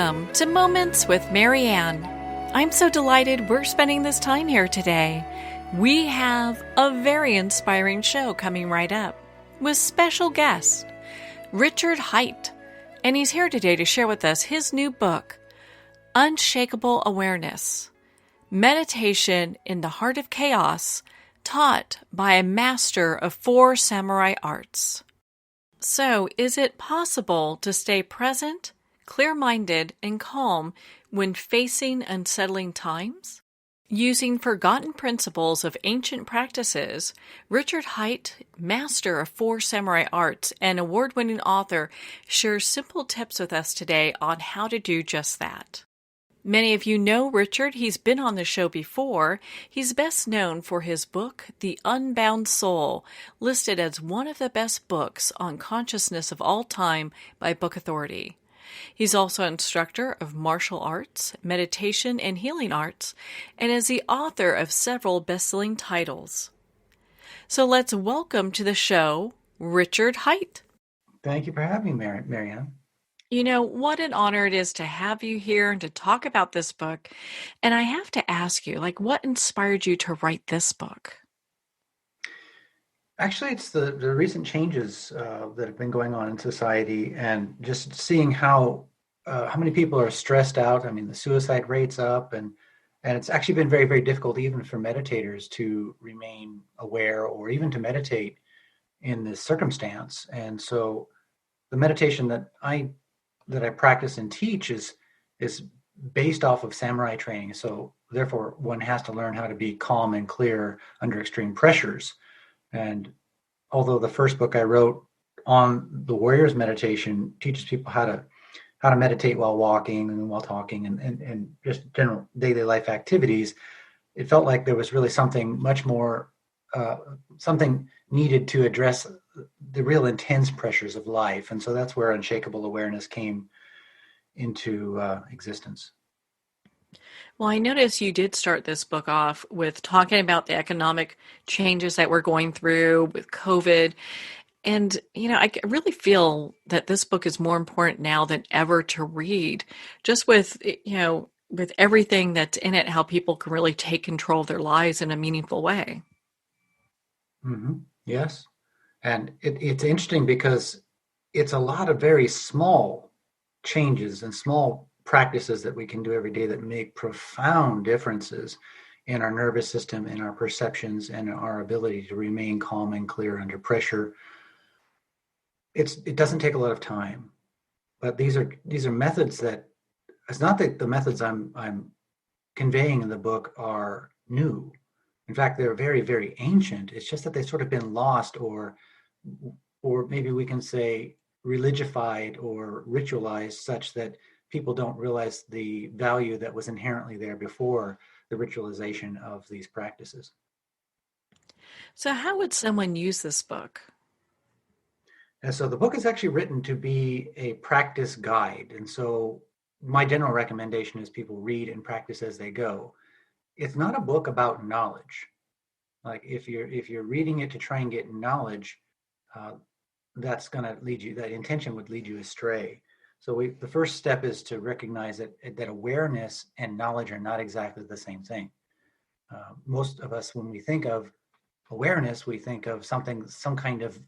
Welcome to Moments with Marianne. I'm so delighted we're spending this time here today. We have a very inspiring show coming right up with special guest, Richard-Haight, and he's here today to share with us his new book, Unshakable Awareness, Meditation in the Heart of Chaos, taught by a master of 4 samurai arts. So, is it possible to stay present, clear-minded, and calm when facing unsettling times? Using forgotten principles of ancient practices, Richard-Haight, master of 4 samurai arts and award-winning author, shares simple tips with us today on how to do just that. Many of you know Richard. He's been on the show before. He's best known for his book, The Unbound Soul, listed as one of the best books on consciousness of all time by Book Authority. He's also an instructor of martial arts, meditation, and healing arts, and is the author of several best-selling titles. So let's welcome to the show, Richard-Haight. Thank you for having me, Marianne. You know, what an honor it is to have you here and to talk about this book. And I have to ask you, what inspired you to write this book? Actually, it's the recent changes that have been going on in society, and just seeing how many people are stressed out. I mean, the suicide rate's up, and it's actually been very, very difficult even for meditators to remain aware or even to meditate in this circumstance. And so the meditation that I practice and teach is based off of samurai training. So therefore, one has to learn how to be calm and clear under extreme pressures. And although the first book I wrote on the warrior's meditation teaches people how to meditate while walking and while talking and just general daily life activities, it felt like there was really something much more, something needed to address the real intense pressures of life. And so that's where Unshakable Awareness came into existence. Well, I noticed you did start this book off with talking about the economic changes that we're going through with COVID. And, I really feel that this book is more important now than ever to read, just with everything that's in it, how people can really take control of their lives in a meaningful way. Mm-hmm. Yes. And it's interesting because it's a lot of very small changes and small practices that we can do every day that make profound differences in our nervous system, in our perceptions, and our ability to remain calm and clear under pressure. It doesn't take a lot of time, but these are methods that, it's not that the methods I'm conveying in the book are new. In fact, they're very, very ancient. It's just that they've sort of been lost, or maybe we can say religified or ritualized, such that people don't realize the value that was inherently there before the ritualization of these practices. So how would someone use this book? And so the book is actually written to be a practice guide. And so my general recommendation is people read and practice as they go. It's not a book about knowledge. Like if you're reading it to try and get knowledge, that's going to lead you, that intention would lead you astray. So the first step is to recognize that awareness and knowledge are not exactly the same thing. Most of us, when we think of awareness, we think of some kind of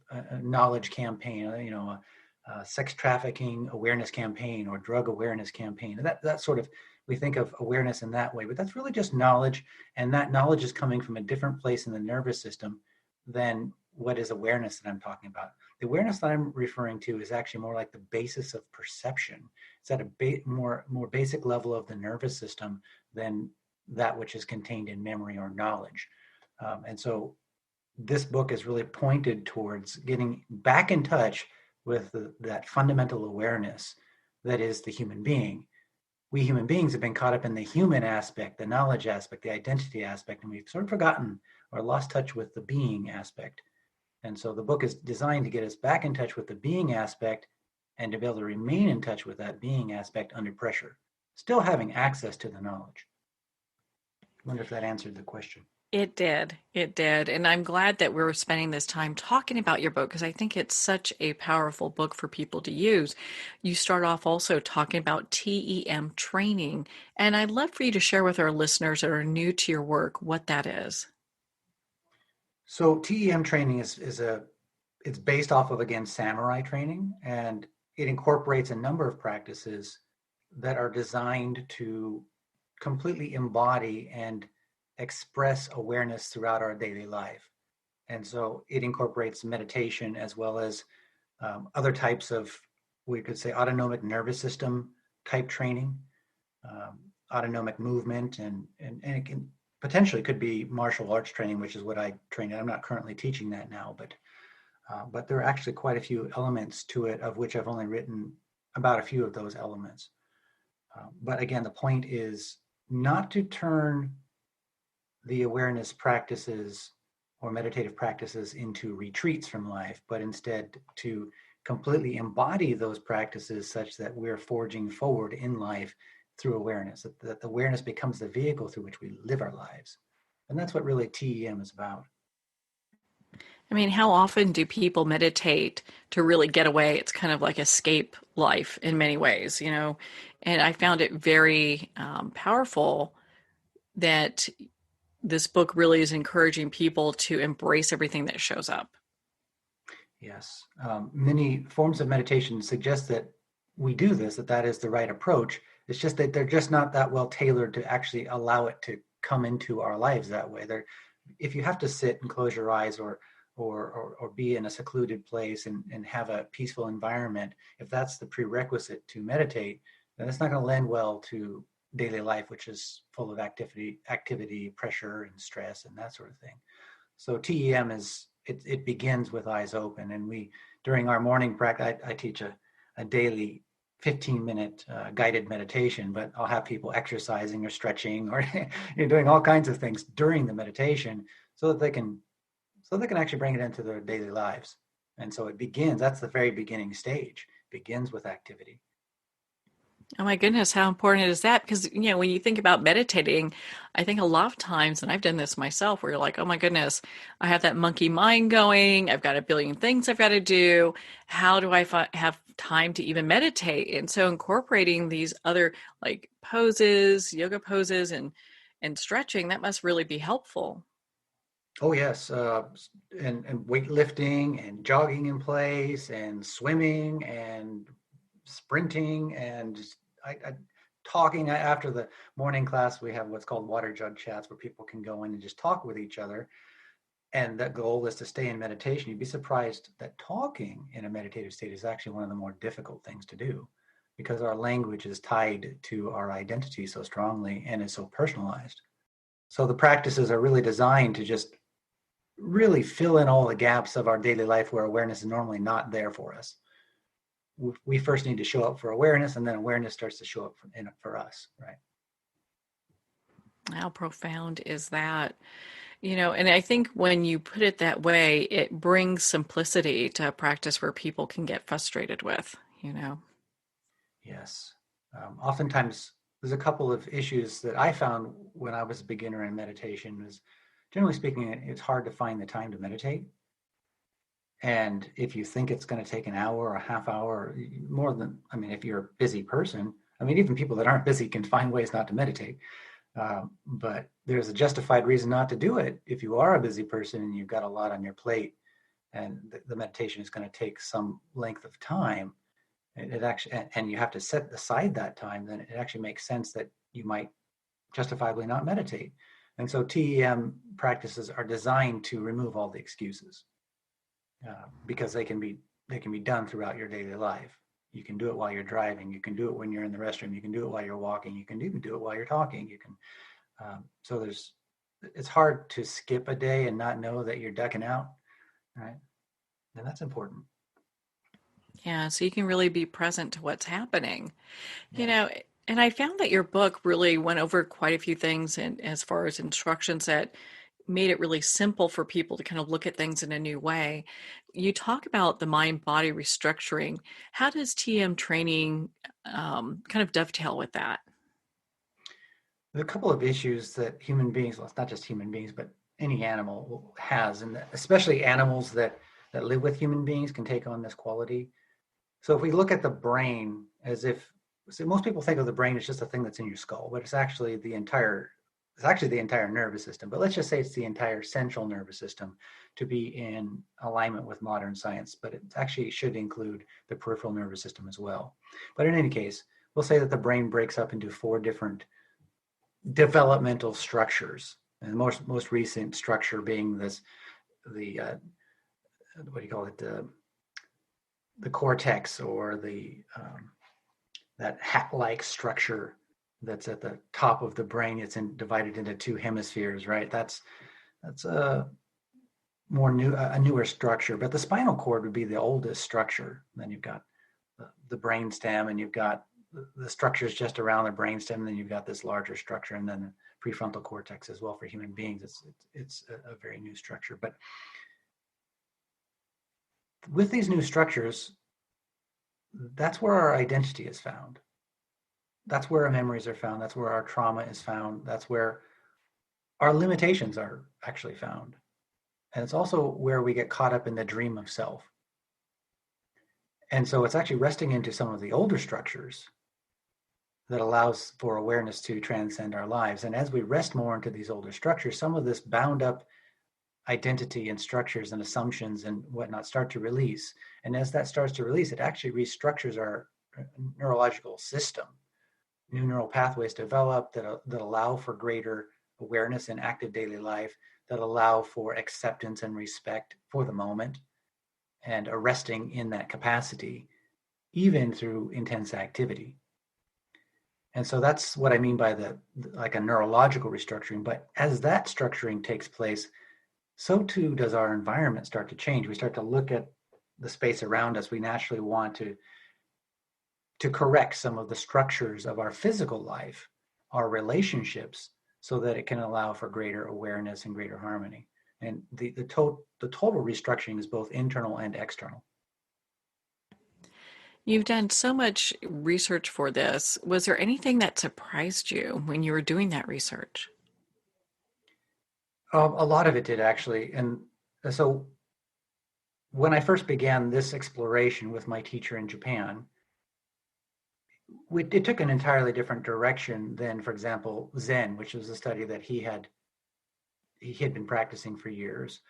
knowledge campaign, a sex trafficking awareness campaign or drug awareness campaign. That sort of, we think of awareness in that way, but that's really just knowledge, and that knowledge is coming from a different place in the nervous system than what is awareness that I'm talking about. The awareness that I'm referring to is actually more like the basis of perception. It's at a more basic level of the nervous system than that which is contained in memory or knowledge. And so this book is really pointed towards getting back in touch with that fundamental awareness that is the human being. We human beings have been caught up in the human aspect, the knowledge aspect, the identity aspect, and we've sort of forgotten or lost touch with the being aspect. And so the book is designed to get us back in touch with the being aspect and to be able to remain in touch with that being aspect under pressure, still having access to the knowledge. I wonder if that answered the question. It did. It did. And I'm glad that we're spending this time talking about your book because I think it's such a powerful book for people to use. You start off also talking about TEM training, and I'd love for you to share with our listeners that are new to your work what that is. So TEM training it's based off of, again, samurai training, and it incorporates a number of practices that are designed to completely embody and express awareness throughout our daily life. And so it incorporates meditation as well as other types of, we could say, autonomic nervous system type training, autonomic movement, and it can potentially could be martial arts training, which is what I train in. I'm not currently teaching that now, but there are actually quite a few elements to it, of which I've only written about a few of those elements. But again, the point is not to turn the awareness practices or meditative practices into retreats from life, but instead to completely embody those practices such that we're forging forward in life through awareness, that the awareness becomes the vehicle through which we live our lives. And that's what really TEM is about. I mean, how often do people meditate to really get away? It's kind of like escape life in many ways, you know? And I found it very powerful that this book really is encouraging people to embrace everything that shows up. Yes. Many forms of meditation suggest that we do this, that is the right approach. It's just that they're just not that well tailored to actually allow it to come into our lives that way. If you have to sit and close your eyes or be in a secluded place and have a peaceful environment, if that's the prerequisite to meditate, then it's not going to lend well to daily life, which is full of activity, pressure, and stress, and that sort of thing. So TEM it begins with eyes open, and during our morning practice, I teach a daily 15-minute guided meditation, but I'll have people exercising or stretching or doing all kinds of things during the meditation so that they can actually bring it into their daily lives. And so that's the very beginning stage, begins with activity. Oh my goodness, how important is that? Because, you know, when you think about meditating, I think a lot of times, and I've done this myself, where you're like, oh my goodness, I have that monkey mind going. I've got a billion things I've got to do. How do I have time to even meditate? And so incorporating these other like poses, yoga poses, and stretching, that must really be helpful. Oh yes, and weightlifting and jogging in place and swimming and sprinting and talking after the morning class. We have what's called water jug chats where people can go in and just talk with each other. And that goal is to stay in meditation. You'd be surprised that talking in a meditative state is actually one of the more difficult things to do because our language is tied to our identity so strongly and is so personalized. So the practices are really designed to just really fill in all the gaps of our daily life where awareness is normally not there for us. We first need to show up for awareness, and then awareness starts to show up for us, right? How profound is that? You know, and I think when you put it that way, it brings simplicity to a practice where people can get frustrated with, you know. Yes. Oftentimes, there's a couple of issues that I found when I was a beginner in meditation. Is generally speaking, it's hard to find the time to meditate. And if you think it's going to take an hour or a half hour, if you're a busy person, even people that aren't busy can find ways not to meditate. But there's a justified reason not to do it. If you are a busy person and you've got a lot on your plate and the meditation is going to take some length of time, it actually, and you have to set aside that time, then it actually makes sense that you might justifiably not meditate. And so TEM practices are designed to remove all the excuses because they can be done throughout your daily life. You can do it while you're driving. You can do it when you're in the restroom. You can do it while you're walking. You can even do it while you're talking. You can. It's hard to skip a day and not know that you're ducking out, right? And that's important. Yeah, so you can really be present to what's happening. Yes. You know, and I found that your book really went over quite a few things and as far as instructions that made it really simple for people to kind of look at things in a new way. You talk about the mind body restructuring. How does TM training kind of dovetail with that? There's a couple of issues that human beings, well, it's not just human beings, but any animal has, and especially animals that live with human beings can take on this quality. So if we look at the brain as if, so most people think of the brain as just a thing that's in your skull, but it's actually the entire nervous system. But let's just say it's the entire central nervous system to be in alignment with modern science, but it actually should include the peripheral nervous system as well. But in any case, we'll say that the brain breaks up into 4 different developmental structures. And the most recent structure being the what do you call it, the cortex, or that hat-like structure that's at the top of the brain. It's divided into 2 hemispheres, right? That's a newer structure. But the spinal cord would be the oldest structure. Then you've got the brain stem, and you've got the structures just around the brain stem. And then you've got this larger structure, and then the prefrontal cortex as well for human beings. It's a very new structure. But with these new structures, that's where our identity is found. That's where our memories are found. That's where our trauma is found. That's where our limitations are actually found. And it's also where we get caught up in the dream of self. And so it's actually resting into some of the older structures that allows for awareness to transcend our lives. And as we rest more into these older structures, some of this bound up identity and structures and assumptions and whatnot start to release. And as that starts to release, it actually restructures our neurological system. New neural pathways develop that allow for greater awareness in active daily life, that allow for acceptance and respect for the moment, and a resting in that capacity, even through intense activity. And so that's what I mean by like a neurological restructuring. But as that structuring takes place, so too does our environment start to change. We start to look at the space around us. We naturally want to correct some of the structures of our physical life, our relationships, so that it can allow for greater awareness and greater harmony. And the total restructuring is both internal and external. You've done so much research for this. Was there anything that surprised you when you were doing that research? A lot of it did, actually. And so when I first began this exploration with my teacher in Japan, it took an entirely different direction than, for example, Zen, which was a study that he had been practicing for years.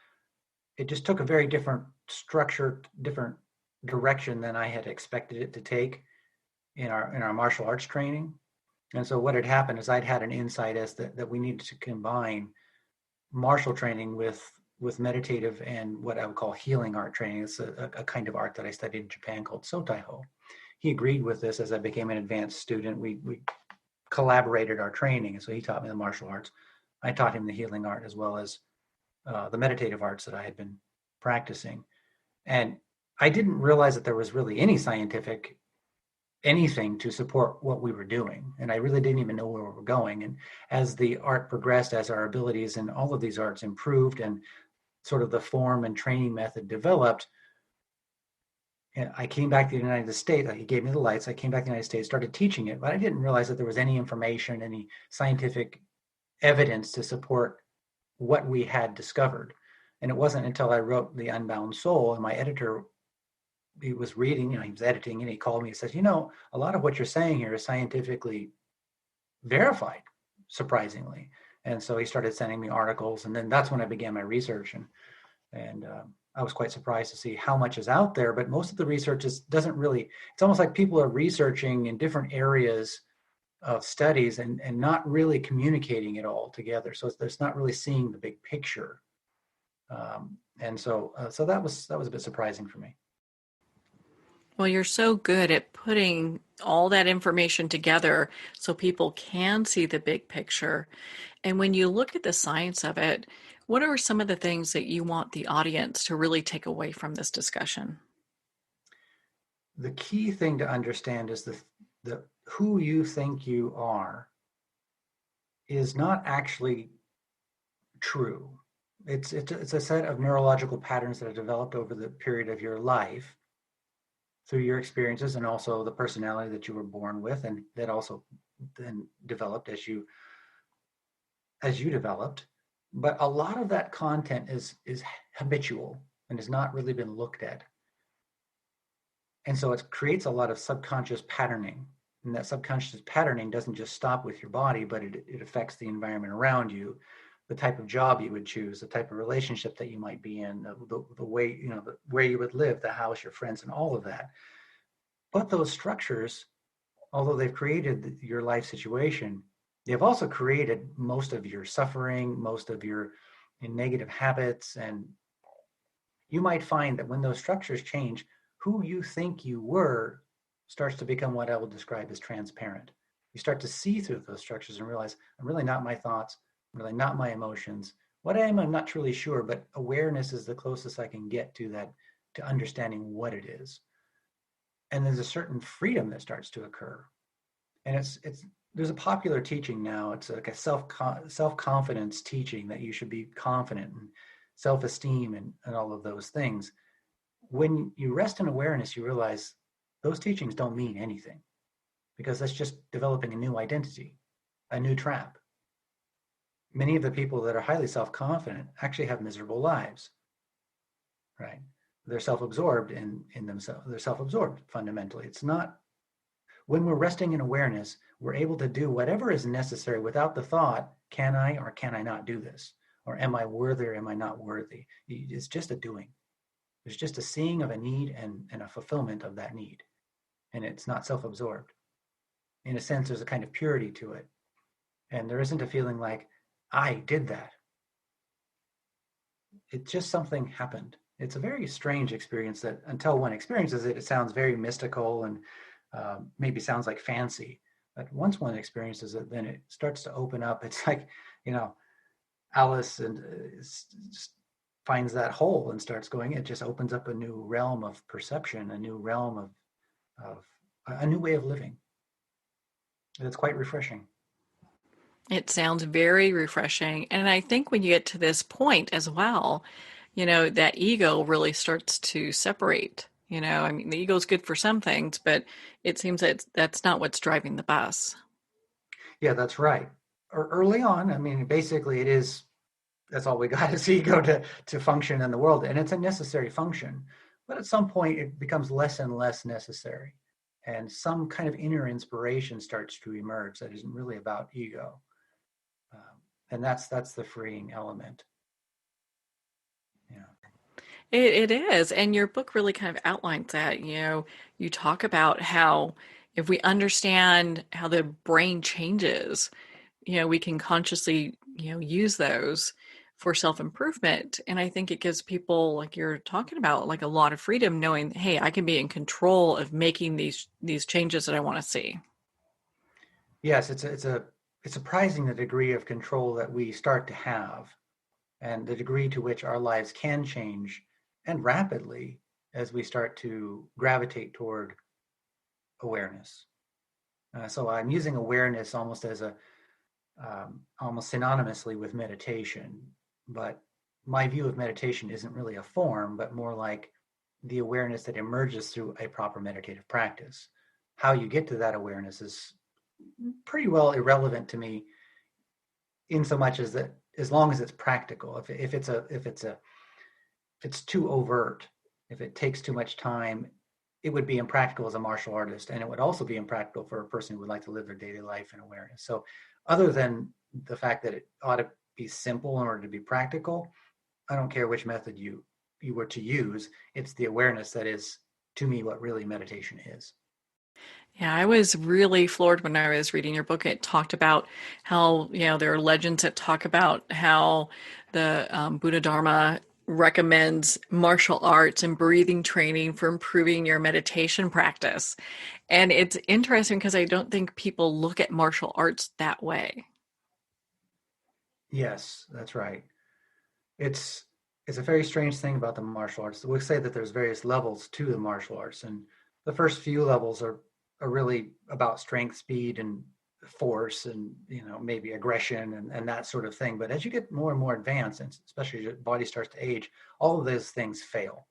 It just took a very different structure, different direction than I had expected it to take in our martial arts training. And so what had happened is I'd had an insight as that we needed to combine martial training with meditative and what I would call healing art training. It's a kind of art that I studied in Japan called Sotaiho. He agreed with this as I became an advanced student. We collaborated our training. And so he taught me the martial arts. I taught him the healing art as well as the meditative arts that I had been practicing. And I didn't realize that there was really any scientific anything to support what we were doing. And I really didn't even know where we were going. And as the art progressed, as our abilities in all of these arts improved and sort of the form and training method developed, I came back to the United States. He gave me the lights. I came back to the United States, started teaching it, but I didn't realize that there was any information, any scientific evidence to support what we had discovered. And it wasn't until I wrote The Unbound Soul, and my editor, he was reading, he was editing, and he called me and says, a lot of what you're saying here is scientifically verified, surprisingly. And so he started sending me articles, and then that's when I began my research. And I was quite surprised to see how much is out there, but most of the research doesn't really, it's almost like people are researching in different areas of studies and not really communicating it all together. So there's not really seeing the big picture. And so that was a bit surprising for me. Well, you're so good at putting all that information together so people can see the big picture. And when you look at the science of it, what are some of the things that you want the audience to really take away from this discussion? The key thing to understand is the who you think you are is not actually true. It's a set of neurological patterns that are developed over the period of your life through your experiences, and also the personality that you were born with, and that also then developed as you developed. But a lot of that content is habitual and has not really been looked at. And so it creates a lot of subconscious patterning. And that subconscious patterning doesn't just stop with your body, but it affects the environment around you, the type of job you would choose, the type of relationship that you might be in, the way, where you would live, the house, your friends, and all of that. But those structures, although they've created your life situation, they've also created most of your suffering, most of your negative habits. And you might find that when those structures change, who you think you were starts to become what I will describe as transparent. You start to see through those structures and realize, I'm really not my thoughts, I'm really not my emotions. What I am, I'm not truly sure, but awareness is the closest I can get to that, to understanding what it is. And there's a certain freedom that starts to occur. And there's a popular teaching now. It's like a self-confidence teaching that you should be confident and self-esteem and all of those things. When you rest in awareness, you realize those teachings don't mean anything, because that's just developing a new identity, a new trap. Many of the people that are highly self-confident actually have miserable lives, right? They're self-absorbed in themselves. They're self-absorbed fundamentally. It's not, when we're resting in awareness, we're able to do whatever is necessary without the thought, can I or can I not do this? Or am I worthy or am I not worthy? It's just a doing. There's just a seeing of a need and a fulfillment of that need. And it's not self-absorbed. In a sense, there's a kind of purity to it. And there isn't a feeling like, I did that. It's just something happened. It's a very strange experience that until one experiences it, it sounds very mystical and maybe sounds like fancy. But once one experiences it, then it starts to open up. It's like, Alice and finds that hole and starts going. It just opens up a new realm of perception, a new realm of a new way of living. It's quite refreshing. It sounds very refreshing. And I think when you get to this point as well, that ego really starts to separate. I mean, the ego is good for some things, but it seems that that's not what's driving the bus. Yeah, that's right. Early on, I mean, basically that's all we got is ego to function in the world. And it's a necessary function. But at some point, it becomes less and less necessary. And some kind of inner inspiration starts to emerge that isn't really about ego. And that's the freeing element. Yeah. It is. And your book really kind of outlines that. You talk about how if we understand how the brain changes, we can consciously, use those for self-improvement. And I think it gives people, like you're talking about, like a lot of freedom knowing, hey, I can be in control of making these changes that I want to see. Yes, it's surprising the degree of control that we start to have and the degree to which our lives can change and rapidly as we start to gravitate toward awareness. So I'm using awareness almost as almost synonymously with meditation, but my view of meditation isn't really a form, but more like the awareness that emerges through a proper meditative practice. How you get to that awareness is pretty well irrelevant to me, in so much as that, as long as it's practical. If it's too overt, if it takes too much time, it would be impractical as a martial artist, and it would also be impractical for a person who would like to live their daily life in awareness. So other than the fact that it ought to be simple in order to be practical, I don't care which method you were to use. It's the awareness that is, to me, what really meditation is. Yeah, I was really floored when I was reading your book. It talked about how, there are legends that talk about how the Buddha Dharma recommends martial arts and breathing training for improving your meditation practice. And it's interesting because I don't think people look at martial arts that way. Yes, that's right. It's a very strange thing about the martial arts. We say that there's various levels to the martial arts, and the first few levels are really about strength, speed, and force, and maybe aggression and that sort of thing. But as you get more and more advanced, and especially as your body starts to age, all of those things fail.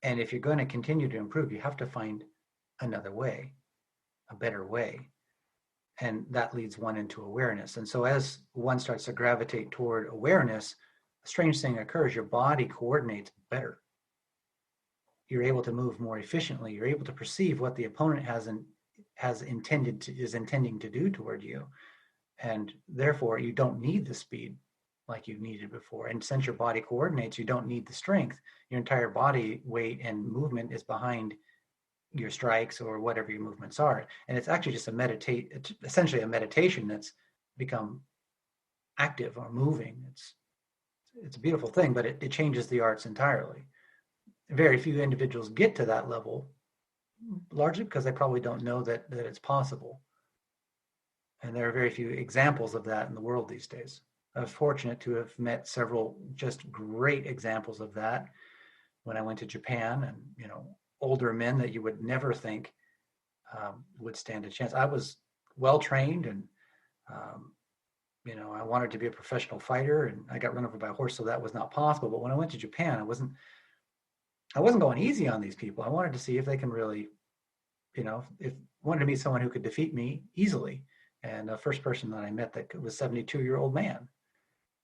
And if you're going to continue to improve, you have to find another way, a better way. and that leads one into awareness. And so as one starts to gravitate toward awareness, a strange thing occurs. Your body coordinates better. You're able to move more efficiently. You're able to perceive what the opponent is intending to do toward you. And therefore, you don't need the speed like you needed before. And since your body coordinates, you don't need the strength. Your entire body weight and movement is behind your strikes or whatever your movements are. And it's actually just it's essentially a meditation that's become active or moving. It's a beautiful thing, but it changes the arts entirely. Very few individuals get to that level, largely because they probably don't know that it's possible. And there are very few examples of that in the world these days. I was fortunate to have met several just great examples of that when I went to Japan, and older men that you would never think would stand a chance. I was well trained, and I wanted to be a professional fighter, and I got run over by a horse, so that was not possible. But when I went to Japan, I wasn't going easy on these people. I wanted to see if they can really, if wanted to meet someone who could defeat me easily. And the first person that I met that was a 72-year-old man.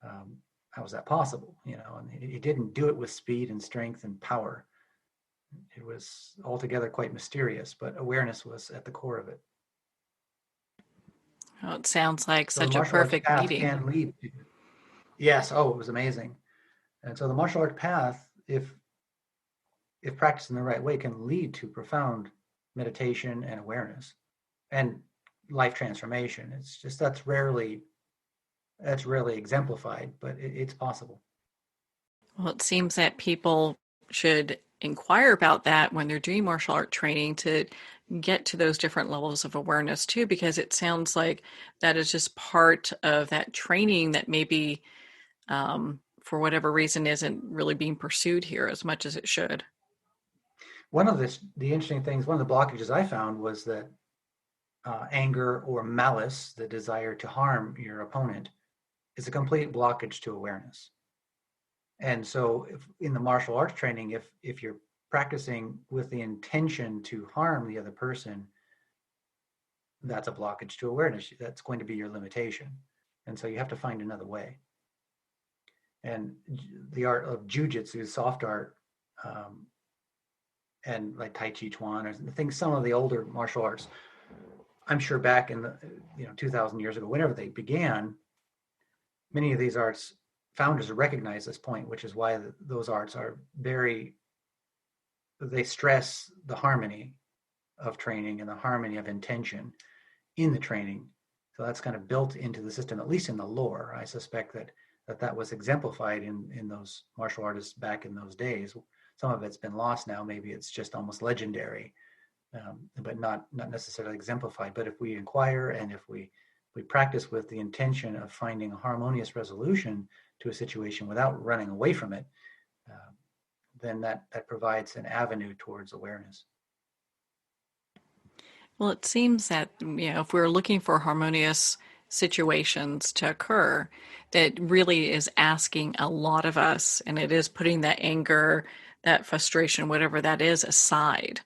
How was that possible? And he didn't do it with speed and strength and power. It was altogether quite mysterious, but awareness was at the core of it. Oh, it sounds like So such a perfect meeting. Can lead to, yes. Oh, it was amazing. And so the martial art path, if practiced in the right way, can lead to profound meditation and awareness and life transformation. It's just that's rarely exemplified, but it's possible. Well, it seems that people should inquire about that when they're doing martial art training to get to those different levels of awareness too, because it sounds like that is just part of that training that maybe for whatever reason isn't really being pursued here as much as it should. One of the interesting things, one of the blockages I found was that anger or malice, the desire to harm your opponent, is a complete blockage to awareness. And so in the martial arts training, if you're practicing with the intention to harm the other person, that's a blockage to awareness. That's going to be your limitation. And so you have to find another way. And the art of jujitsu, soft art, and like Tai Chi Chuan, or things, some of the older martial arts, I'm sure back in the 2,000 years ago, whenever they began, many of these arts founders recognize this point, which is why those arts are they stress the harmony of training and the harmony of intention in the training. So that's kind of built into the system, at least in the lore. I suspect that was exemplified in those martial artists back in those days. Some of it's been lost now. Maybe it's just almost legendary, but not necessarily exemplified. But if we inquire and if we practice with the intention of finding a harmonious resolution to a situation without running away from it, then that provides an avenue towards awareness. Well, it seems that if we're looking for harmonious situations to occur, that really is asking a lot of us, and it is putting that anger, that frustration, whatever that is, aside,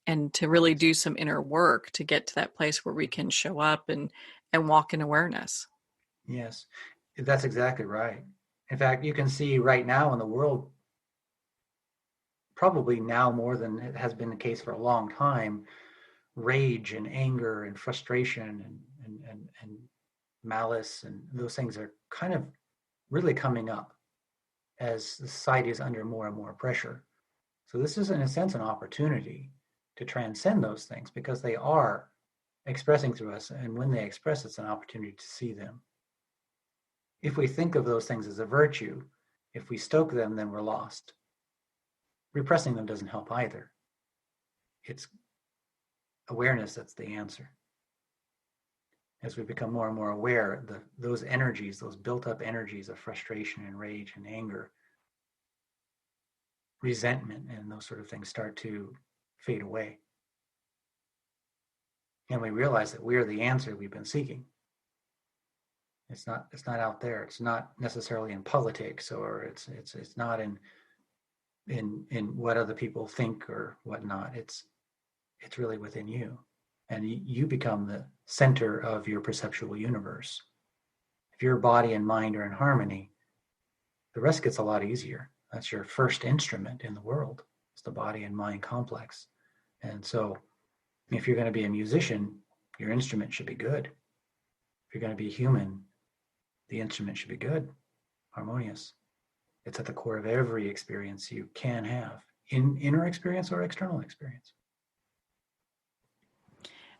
and to really do some inner work to get to that place where we can show up and walk in awareness. Yes, that's exactly right. In fact, you can see right now in the world, probably now more than it has been the case for a long time, rage and anger and frustration and malice and those things are kind of really coming up as society is under more and more pressure. So this is in a sense an opportunity to transcend those things because they are expressing through us, and when they express, it's an opportunity to see them. If we think of those things as a virtue, if we stoke them, then we're lost. Repressing them doesn't help either. It's awareness that's the answer. As we become more and more aware, those energies, those built-up energies of frustration and rage and anger, resentment, and those sort of things start to fade away. And we realize that we are the answer we've been seeking. It's not out there. It's not necessarily in politics, or it's not in what other people think or whatnot. It's really within you. and you become the center of your perceptual universe. If your body and mind are in harmony, the rest gets a lot easier. That's your first instrument in the world. It's the body and mind complex. And so if you're going to be a musician, your instrument should be good. If you're going to be human, the instrument should be good, harmonious. It's at the core of every experience you can have, in inner experience or external experience.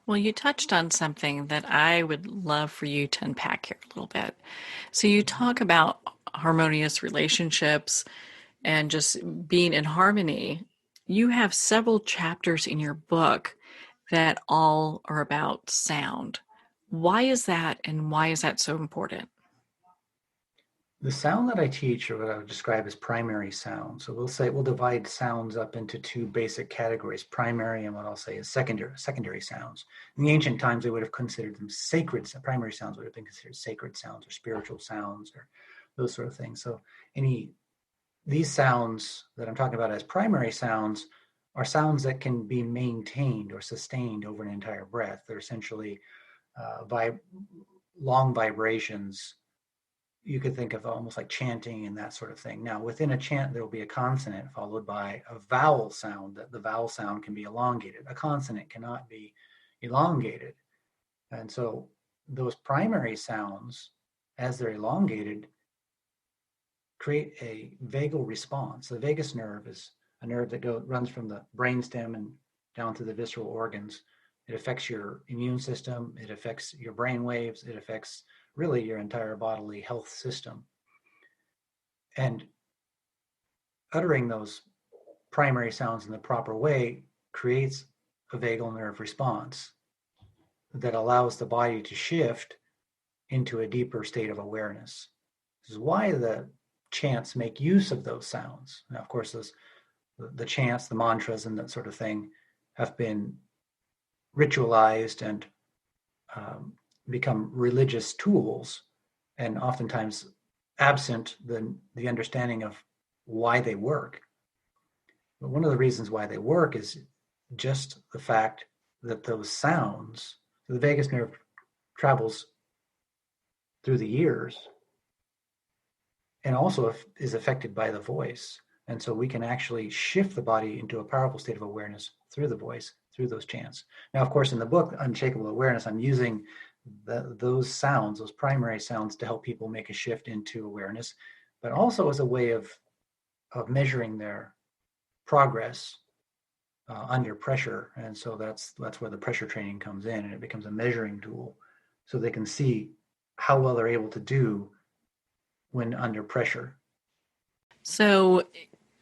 Well, you touched on something that I would love for you to unpack here a little bit. So you talk about harmonious relationships and just being in harmony. You have several chapters in your book that all are about sound. Why is that, and why is that so important? The sound that I teach are what I would describe as primary sound. So we'll divide sounds up into two basic categories, primary and what I'll say is secondary sounds. In the ancient times, they would have considered them sacred. Primary sounds would have been considered sacred sounds or spiritual sounds or those sort of things. So these sounds that I'm talking about as primary sounds are sounds that can be maintained or sustained over an entire breath. They're essentially long vibrations. You could think of almost like chanting and that sort of thing. Now, within a chant, there will be a consonant followed by a vowel sound. That the vowel sound can be elongated. A consonant cannot be elongated. And so those primary sounds, as they're elongated, create a vagal response. The vagus nerve is a nerve that runs from the brainstem and down to the visceral organs. It affects your immune system. It affects your brain waves. It affects really your entire bodily health system. And uttering those primary sounds in the proper way creates a vagal nerve response that allows the body to shift into a deeper state of awareness. This is why the chants make use of those sounds. Now, of course, the chants, the mantras, and that sort of thing have been ritualized and become religious tools, and oftentimes absent the understanding of why they work. But one of the reasons why they work is just the fact that those sounds, the vagus nerve travels through the ears and also is affected by the voice. And so we can actually shift the body into a powerful state of awareness through the voice, through those chants. Now, of course, in the book, Unshakable Awareness, I'm using those sounds, those primary sounds, to help people make a shift into awareness, but also as a way of measuring their progress under pressure. And so that's where the pressure training comes in, and it becomes a measuring tool so they can see how well they're able to do when under pressure. So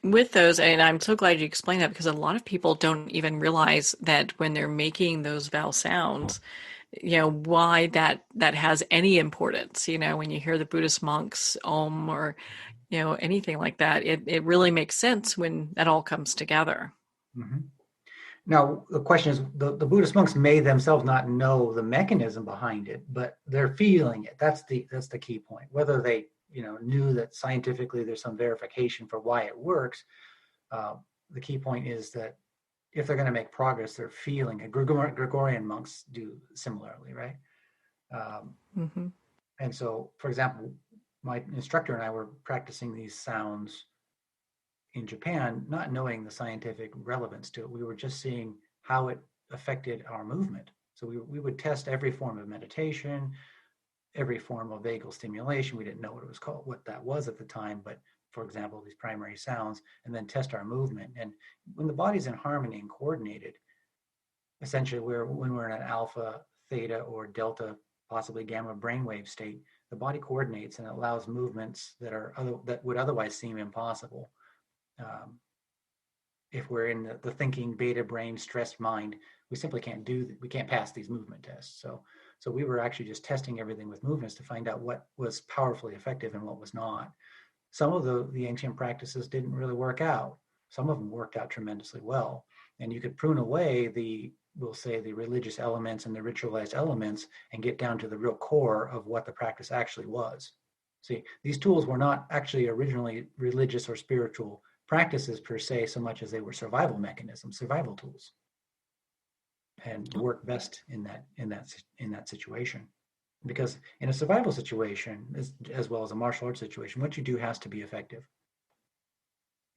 with those, and I'm so glad you explained that, because a lot of people don't even realize that when they're making those vowel sounds, why that has any importance. When you hear the Buddhist monks Om or anything like that, it really makes sense when that all comes together. Mm-hmm. Now, the question is, the Buddhist monks may themselves not know the mechanism behind it, but they're feeling it. That's the key point. Whether they knew that scientifically there's some verification for why it works, the key point is that if they're going to make progress, they're feeling it. Gregorian monks do similarly, right? Mm-hmm. And so, for example, my instructor and I were practicing these sounds in Japan, not knowing the scientific relevance to it. We were just seeing how it affected our movement. So we would test every form of meditation, every form of vagal stimulation. We didn't know what it was called, what that was at the time, but for example, these primary sounds, and then test our movement. And when the body's in harmony and coordinated, essentially when we're in an alpha, theta, or delta, possibly gamma brainwave state, the body coordinates and allows movements that would otherwise seem impossible. If we're in the thinking beta brain stressed mind, we simply we can't pass these movement tests. So we were actually just testing everything with movements to find out what was powerfully effective and what was not. Some of the ancient practices didn't really work out. Some of them worked out tremendously well. And you could prune away we'll say the religious elements and the ritualized elements and get down to the real core of what the practice actually was. See, these tools were not actually originally religious or spiritual practices per se, so much as they were survival mechanisms, survival tools. and work best in that situation. Because in a survival situation, as well as a martial arts situation, what you do has to be effective,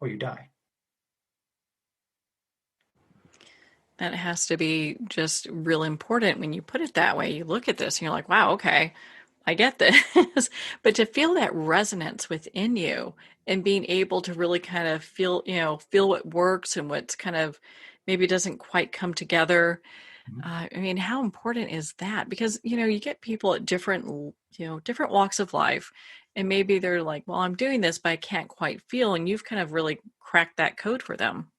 or you die. That has to be just real important when you put it that way. You look at this and you're like, wow, okay, I get this. But to feel that resonance within you and being able to really kind of feel what works and what's kind of maybe doesn't quite come together. I mean, how important is that? Because, you get people at different walks of life, and maybe they're like, well, I'm doing this, but I can't quite feel. And you've kind of really cracked that code for them.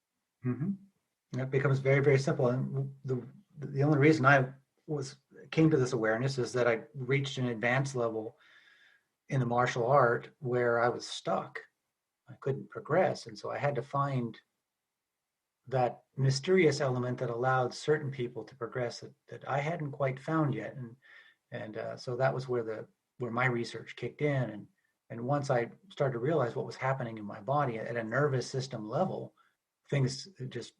Mm-hmm. It becomes very, very simple. And the only reason I came to this awareness is that I reached an advanced level in the martial art where I was stuck. I couldn't progress. And so I had to find that mysterious element that allowed certain people to progress that I hadn't quite found yet. And so that was where my research kicked in. And once I started to realize what was happening in my body at a nervous system level, things just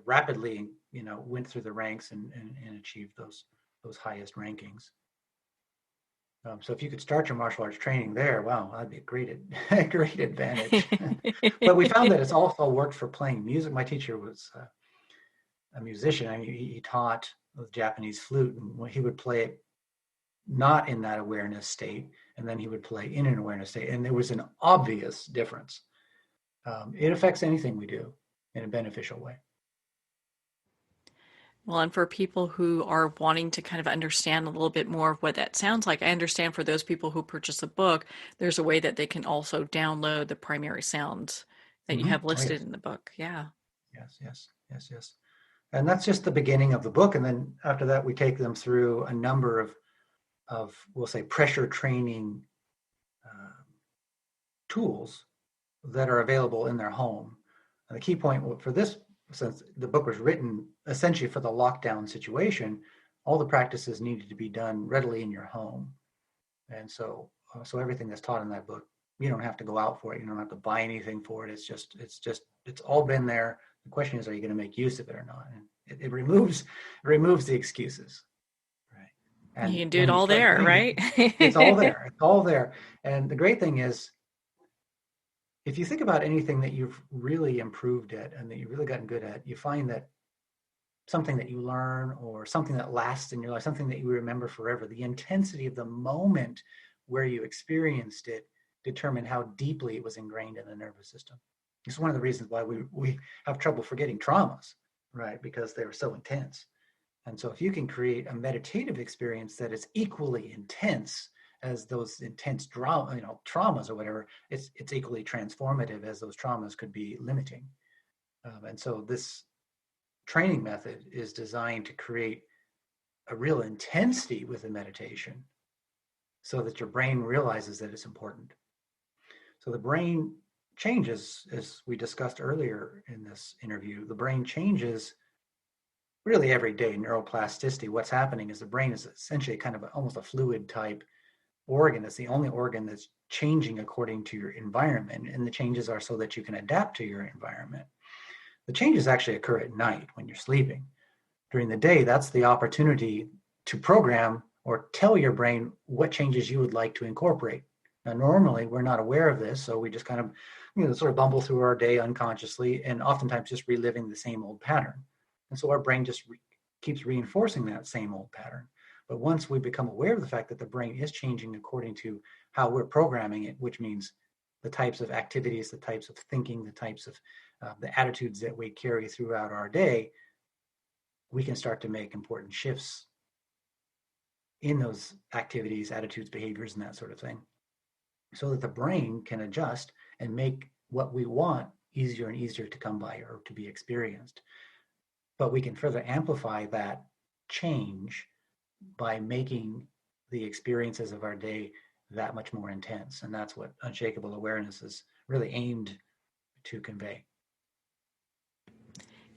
rapidly, went through the ranks and achieved those highest rankings. So if you could start your martial arts training there, wow, that'd be a great advantage. But we found that it's also worked for playing music. My teacher was a musician. I mean, he taught the Japanese flute, and he would play it not in that awareness state, and then he would play in an awareness state, and there was an obvious difference. It affects anything we do in a beneficial way. Well, and for people who are wanting to kind of understand a little bit more of what that sounds like, I understand for those people who purchase a book, there's a way that they can also download the primary sounds that you have Oh, listed yes. in the book. Yeah. Yes. And that's just the beginning of the book. And then after that, we take them through a number of we'll say, pressure training tools that are available in their home. And the key point for this, since the book was written essentially for the lockdown situation, all the practices needed to be done readily in your home. And so everything that's taught in that book, you don't have to go out for it. You don't have to buy anything for it. It's all been there. The question is, are you going to make use of it or not? And it removes the excuses. Right. You And can do it when you all start there, doing right? it, it's all there. It's all there. And the great thing is, if you think about anything that you've really improved at and that you've really gotten good at, you find that something that you learn or something that lasts in your life, something that you remember forever, the intensity of the moment where you experienced it determined how deeply it was ingrained in the nervous system. It's one of the reasons why we have trouble forgetting traumas, right? Because they're so intense. And so if you can create a meditative experience that is equally intense as those intense traumas or whatever, it's equally transformative as those traumas could be limiting. And so this training method is designed to create a real intensity with the meditation so that your brain realizes that it's important. So the brain changes, as we discussed earlier in this interview, the brain changes really every day. Neuroplasticity, what's happening is the brain is essentially kind of almost a fluid type organ. It's the only organ that's changing according to your environment, and the changes are so that you can adapt to your environment. The changes actually occur at night when you're sleeping. During the day, that's the opportunity to program or tell your brain what changes you would like to incorporate. Now, normally we're not aware of this, so we just kind of, sort of bumble through our day unconsciously, and oftentimes just reliving the same old pattern. And so our brain just keeps reinforcing that same old pattern. But once we become aware of the fact that the brain is changing according to how we're programming it, which means the types of activities, the types of thinking, the types of the attitudes that we carry throughout our day, we can start to make important shifts in those activities, attitudes, behaviors, and that sort of thing, so that the brain can adjust and make what we want easier and easier to come by or to be experienced. But we can further amplify that change by making the experiences of our day that much more intense. And that's what Unshakable Awareness is really aimed to convey.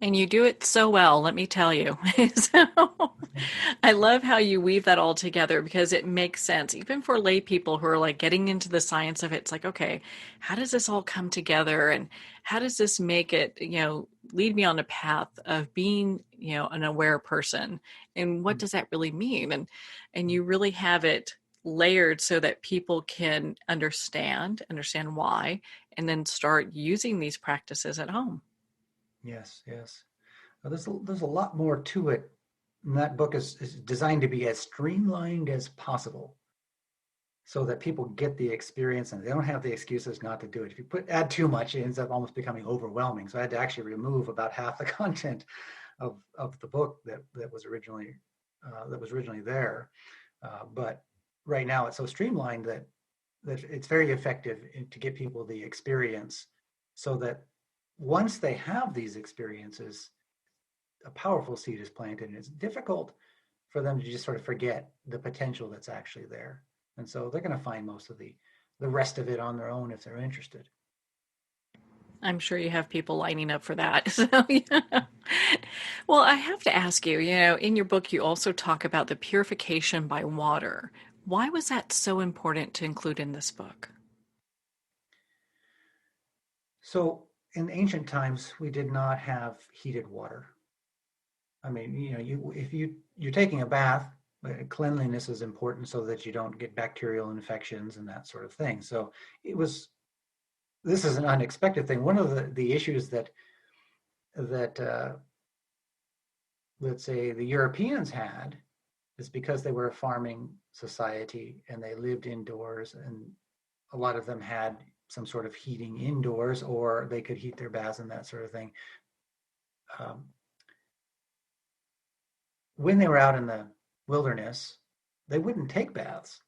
And you do it so well, let me tell you. So Thank you. I love how you weave that all together because it makes sense, even for lay people who are like getting into the science of it. It's like, okay, how does this all come together? And how does this make it, lead me on a path of being, an aware person? And what Mm, does that really mean? And you really have it layered so that people can understand why, and then start using these practices at home. yes, yes. There's a lot more to it. And that book is designed to be as streamlined as possible so that people get the experience and they don't have the excuses not to do it. If you add too much, it ends up almost becoming overwhelming. So I had to actually remove about half the content of the book that was originally there. But right now it's so streamlined that it's very effective to get people the experience so that once they have these experiences, a powerful seed is planted, and it's difficult for them to just sort of forget the potential that's actually there. And so they're going to find most of the rest of it on their own if they're interested. I'm sure you have people lining up for that. So, yeah. Well, I have to ask you, in your book, you also talk about the purification by water. Why was that so important to include in this book? So in ancient times, we did not have heated water. I mean, if you're taking a bath, cleanliness is important so that you don't get bacterial infections and that sort of thing. So it was this is an unexpected thing. One of the issues that let's say the Europeans had is because they were a farming society and they lived indoors, and a lot of them had some sort of heating indoors, or they could heat their baths and that sort of thing. Um, when they were out in the wilderness, they wouldn't take baths.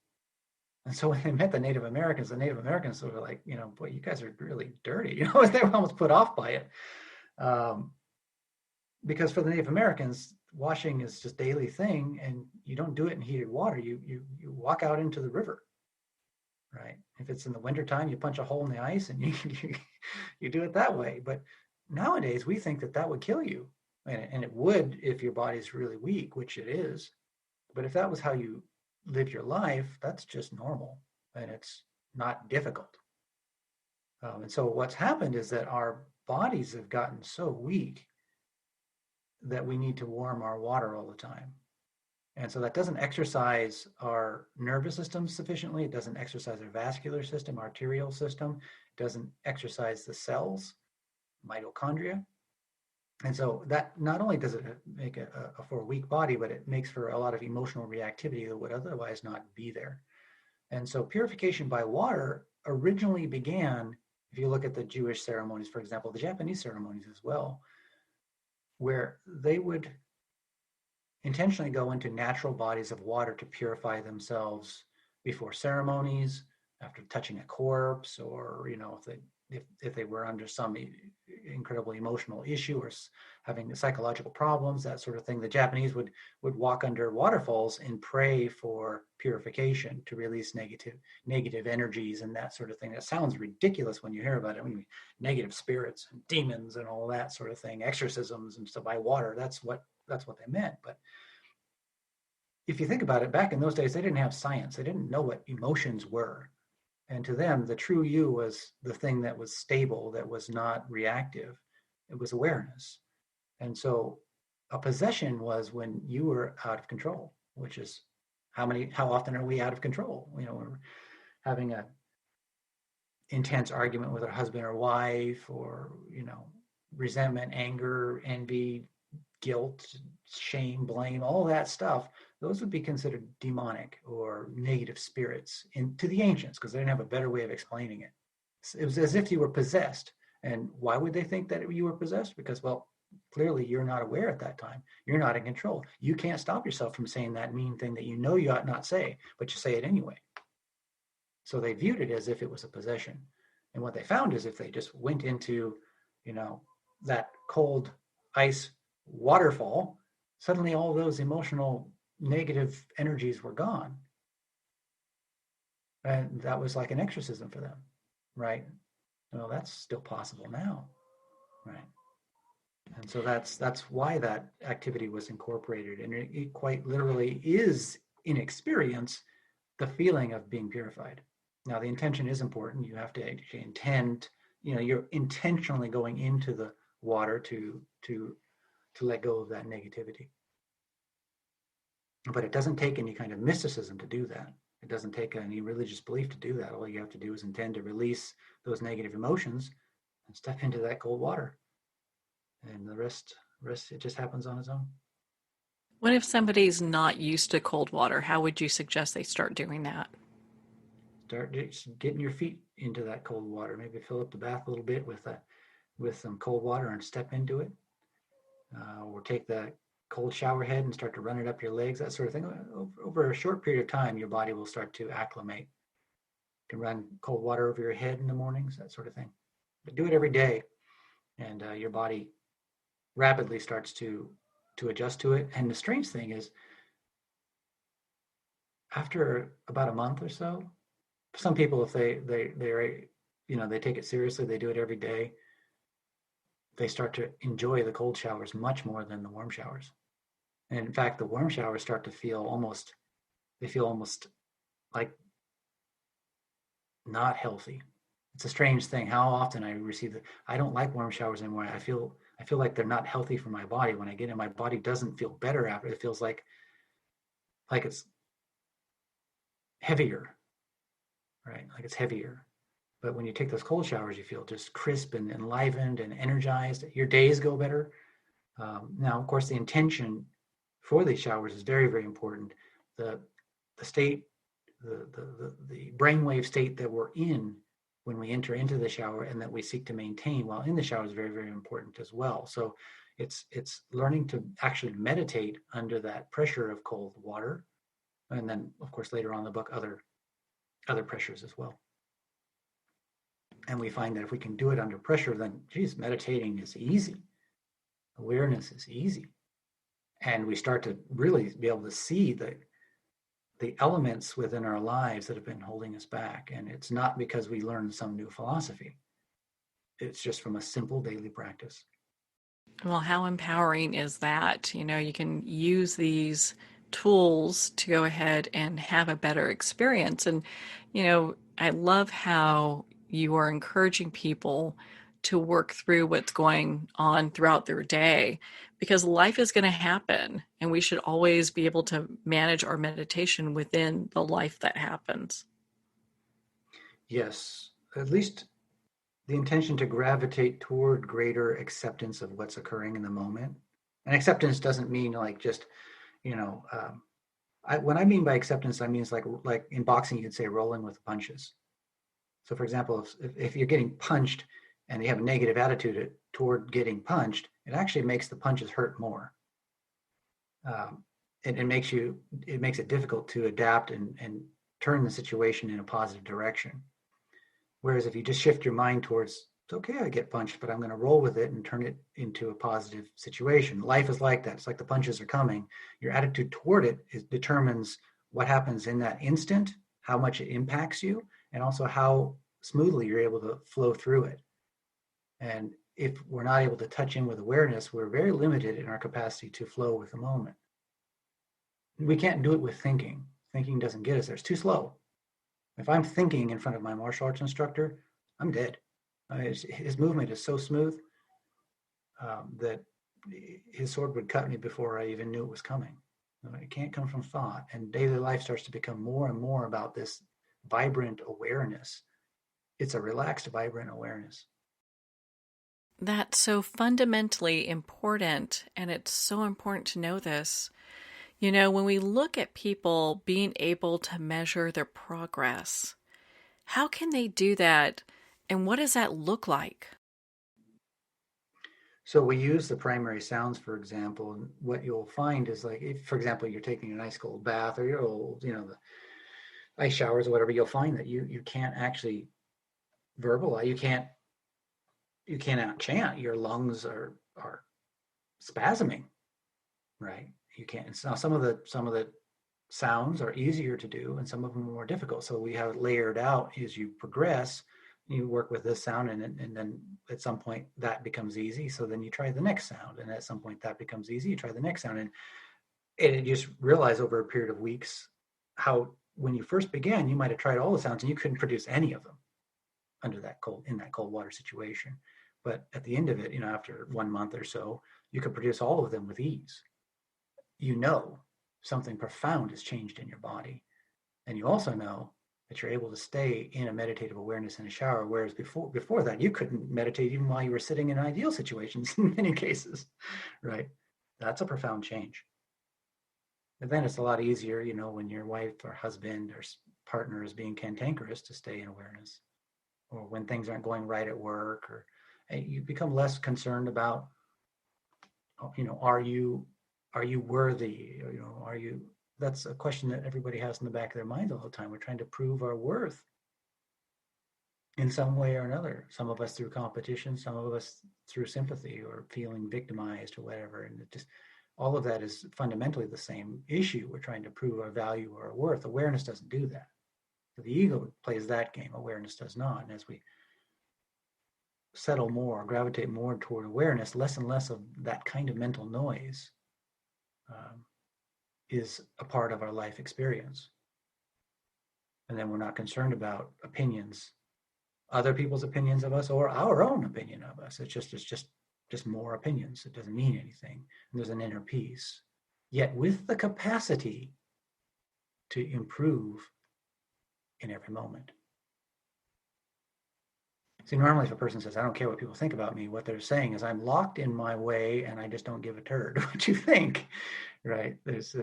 And so when they met the Native Americans were like, boy, you guys are really dirty. They were almost put off by it. Um, because for the Native Americans, washing is just a daily thing, and you don't do it in heated water. You walk out into the river, right? If it's in the wintertime, you punch a hole in the ice and you do it that way. But nowadays, we think that would kill you, and it would if your body's really weak, which it is. But if that was how you live your life, that's just normal, and it's not difficult. And so what's happened is that our bodies have gotten so weak that we need to warm our water all the time. And so that doesn't exercise our nervous system sufficiently. It doesn't exercise our vascular system, arterial system. It doesn't exercise the cells, mitochondria. And so that not only does it make for a weak body, but it makes for a lot of emotional reactivity that would otherwise not be there. And so purification by water originally began, if you look at the Jewish ceremonies, for example, the Japanese ceremonies as well, where they would intentionally go into natural bodies of water to purify themselves before ceremonies, after touching a corpse, or if they were under some incredible emotional issue or having psychological problems, that sort of thing. The Japanese would walk under waterfalls and pray for purification to release negative energies and that sort of thing. That sounds ridiculous when you hear about it. I mean, negative spirits and demons and all that sort of thing, exorcisms and stuff by water. That's what they meant. But if you think about it, back in those days, they didn't have science. They didn't know what emotions were. And to them, the true you was the thing that was stable, that was not reactive. It was awareness. And so a possession was when you were out of control, which is how often are we out of control? We're having a intense argument with our husband or wife, or, resentment, anger, envy, guilt, shame, blame, all that stuff. Those would be considered demonic or negative spirits to the ancients, because they didn't have a better way of explaining it. It was as if you were possessed. And why would they think that you were possessed? Because, well, clearly you're not aware at that time. You're not in control. You can't stop yourself from saying that mean thing that you know you ought not say, but you say it anyway. So they viewed it as if it was a possession. And what they found is if they just went into, that cold ice waterfall, suddenly all those emotional negative energies were gone. And that was like an exorcism for them, right? Well, that's still possible now, right? And so that's why that activity was incorporated. And it quite literally is, in experience, the feeling of being purified. Now, the intention is important. You have to actually intend, you're intentionally going into the water to let go of that negativity. But it doesn't take any kind of mysticism to do that. It doesn't take any religious belief to do that. All you have to do is intend to release those negative emotions and step into that cold water. And the rest, it just happens on its own. What if somebody's not used to cold water? How would you suggest they start doing that? Start getting your feet into that cold water. Maybe fill up the bath a little bit with some cold water and step into it. Or take the cold shower head and start to run it up your legs, that sort of thing. Over a short period of time, your body will start to acclimate. You can run cold water over your head in the mornings, that sort of thing. But do it every day, and your body rapidly starts to adjust to it. And the strange thing is, after about a month or so, some people, if they take it seriously, they do it every day, they start to enjoy the cold showers much more than the warm showers. And in fact, the warm showers start to feel almost like not healthy. It's a strange thing how often I receive I don't like warm showers anymore. I feel like they're not healthy for my body. When I get in, my body doesn't feel better after. It feels like it's heavier, right? Like it's heavier. But when you take those cold showers, you feel just crisp and enlivened and energized. Your days go better. Now, of course, the intention for these showers is very, very important. The state, the brainwave state that we're in when we enter into the shower and that we seek to maintain while in the shower is very, very important as well. So it's learning to actually meditate under that pressure of cold water. And then, of course, later on in the book, other pressures as well. And we find that if we can do it under pressure, then, geez, meditating is easy. Awareness is easy. And we start to really be able to see the elements within our lives that have been holding us back. And it's not because we learned some new philosophy. It's just from a simple daily practice. Well, how empowering is that? You can use these tools to go ahead and have a better experience. And, I love how you are encouraging people to work through what's going on throughout their day, because life is going to happen and we should always be able to manage our meditation within the life that happens. Yes, at least the intention to gravitate toward greater acceptance of what's occurring in the moment. And acceptance doesn't mean like just, what I mean by acceptance, I mean it's like in boxing, you'd say rolling with punches. So for example, if you're getting punched and you have a negative attitude toward getting punched, it actually makes the punches hurt more. It makes it difficult to adapt and turn the situation in a positive direction. Whereas if you just shift your mind towards, it's okay, I get punched, but I'm going to roll with it and turn it into a positive situation. Life is like that. It's like the punches are coming. Your attitude toward it determines what happens in that instant, how much it impacts you, and also how smoothly you're able to flow through it. And if we're not able to touch in with awareness, we're very limited in our capacity to flow with the moment. We can't do it with thinking. Thinking doesn't get us there. It's too slow. If I'm thinking in front of my martial arts instructor, I'm dead. His movement is so smooth that his sword would cut me before I even knew it was coming. It can't come from thought. And daily life starts to become more and more about this vibrant awareness. It's a relaxed, vibrant awareness. That's so fundamentally important, and it's so important to know this. When we look at people being able to measure their progress, how can they do that, and what does that look like? So we use the primary sounds, for example, and what you'll find is like, if, for example, you're taking a nice cold bath or the ice showers or whatever, you'll find that you can't actually verbalize, you can't chant. Your lungs are spasming, right? You can't. Now some of the sounds are easier to do and some of them are more difficult. So we have it layered out as you progress you work with this sound, and then at some point that becomes easy. So then you try the next sound, and at some point that becomes easy. You try the next sound, and you just realize over a period of weeks how when you first began, you might have tried all the sounds and you couldn't produce any of them in that cold water situation. But at the end of it, after 1 month or so, you could produce all of them with ease. Something profound has changed in your body. And you also know that you're able to stay in a meditative awareness in a shower, whereas before that, you couldn't meditate even while you were sitting in ideal situations in many cases, right? That's a profound change. And then it's a lot easier, when your wife or husband or partner is being cantankerous, to stay in awareness, or when things aren't going right at work, or you become less concerned about, are you worthy? That's a question that everybody has in the back of their mind all the time. We're trying to prove our worth in some way or another. Some of us through competition, some of us through sympathy or feeling victimized or whatever. And it just, all of that is fundamentally the same issue. We're trying to prove our value or our worth. Awareness doesn't do that. So the ego plays that game. Awareness does not. And as we settle more, gravitate more toward awareness, less and less of that kind of mental noise is a part of our life experience. And then we're not concerned about opinions, other people's opinions of us, or our own opinion of us. It's just more opinions. It doesn't mean anything. And there's an inner peace, yet with the capacity to improve in every moment. See, normally if a person says, I don't care what people think about me, what they're saying is, I'm locked in my way and I just don't give a turd what you think, right? It's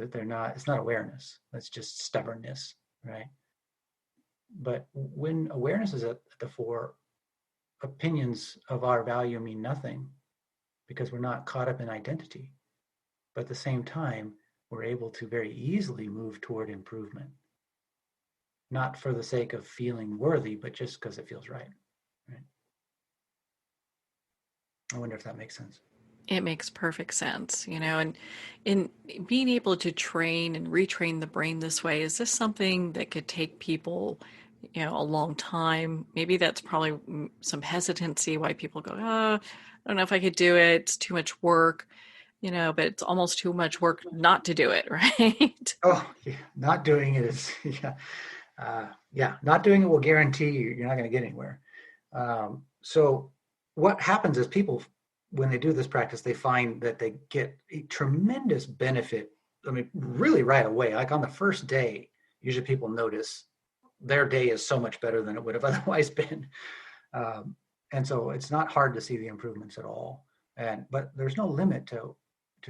not awareness. That's just stubbornness, right? But when awareness is at the fore, opinions of our value mean nothing, because we're not caught up in identity. But at the same time, we're able to very easily move toward improvement. Not for the sake of feeling worthy, but just because it feels right. I wonder if that makes sense. It makes perfect sense, and in being able to train and retrain the brain this way, is this something that could take people, a long time? Maybe that's probably some hesitancy why people go, I don't know if I could do it. It's too much work, but it's almost too much work not to do it, right? Oh, yeah. Not doing it is, not doing it will guarantee you're not going to get anywhere. So what happens is people, when they do this practice, they find that they get a tremendous benefit. I mean, really right away. Like on the first day, usually people notice their day is so much better than it would have otherwise been. And so it's not hard to see the improvements at all. But there's no limit to